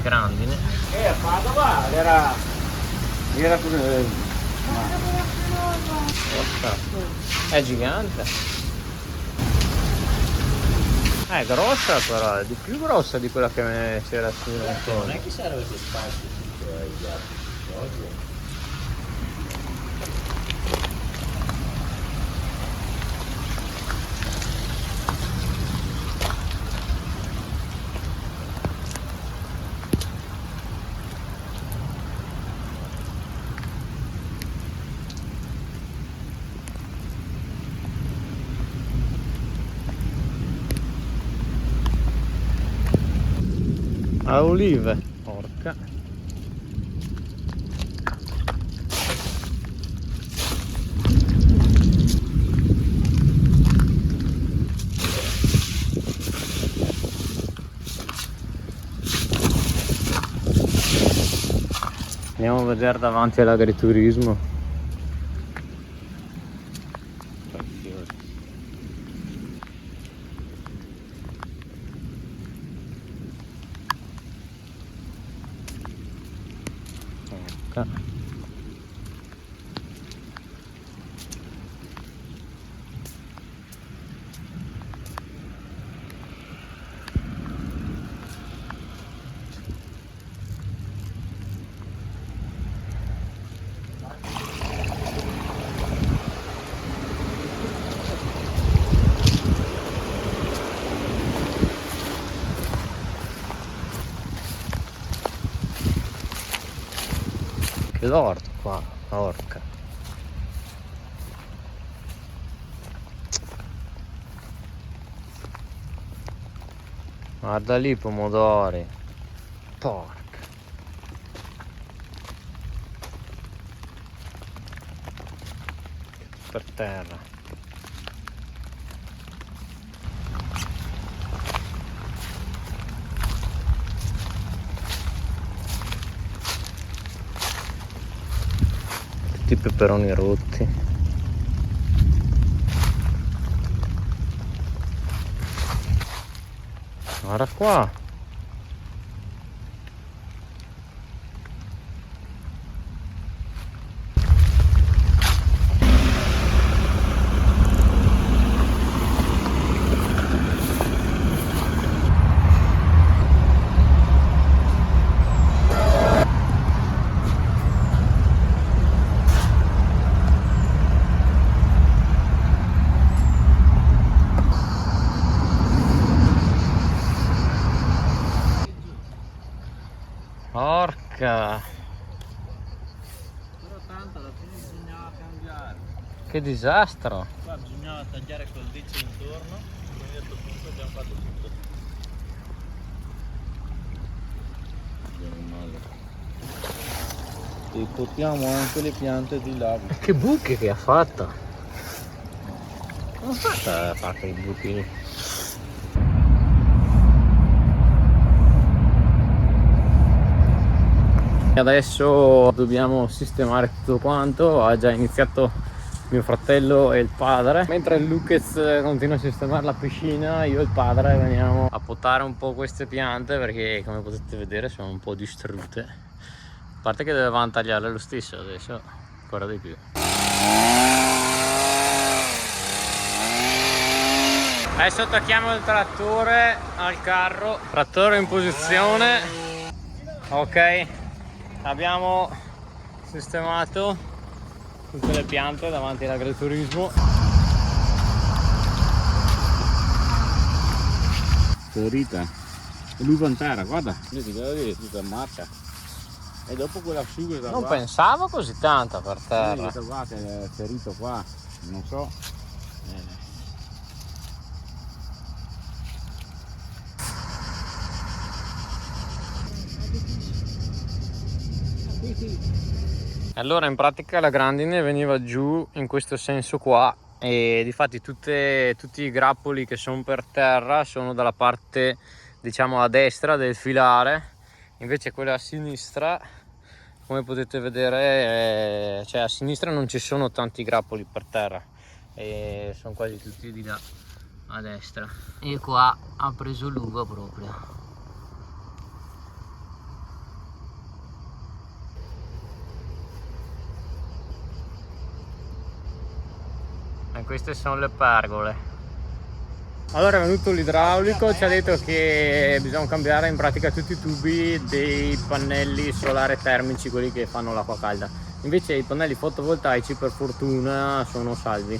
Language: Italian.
grandine. A Padova era È gigante. È grossa però, è di più grossa di quella che c'era sul montone. non è che serve che spazio tutto ai gatti oggi. A olive, porca. Andiamo a vedere davanti all'agriturismo. Prezioso. Porca. Che l'orto qua, porca. Guarda lì i pomodori. Porca. Per terra. Tutti i peperoni rotti. Guarda qua. Porca. Però tanto alla fine bisognava cambiare. Che disastro. Qua bisognava tagliare col dito intorno, quindi a questo punto abbiamo fatto tutto. E portiamo anche le piante di là. Che buchi che ha fatto. Non fa fatto i buchi. Adesso dobbiamo sistemare tutto quanto. Ha già iniziato mio fratello e il padre, mentre il Lucas continua a sistemare la piscina. Io e il padre veniamo a potare un po' queste piante perché, come potete vedere, sono un po' distrutte. A parte che dovevamo tagliarle lo stesso, adesso ancora di più. Adesso attacchiamo il trattore al carro. Trattore in posizione. Ok, abbiamo sistemato tutte le piante davanti all'agriturismo. Fiorita. L'uva intera, guarda. Vedi, è tutta in marcia. E dopo quella asciuga Non pensavo così tanta per terra. Questa qua che è ferito qua, non so. Allora in pratica la grandine veniva giù in questo senso qua e difatti tutti i grappoli che sono per terra sono dalla parte, diciamo, a destra del filare, invece quella a sinistra, come potete vedere, cioè a sinistra non ci sono tanti grappoli per terra e sono quasi tutti di là a destra. E qua ha preso l'uva proprio. E queste sono le pergole. Allora è venuto l'idraulico, ci ha detto che bisogna cambiare in pratica tutti i tubi dei pannelli solare termici, quelli che fanno l'acqua calda. Invece i pannelli fotovoltaici per fortuna sono salvi.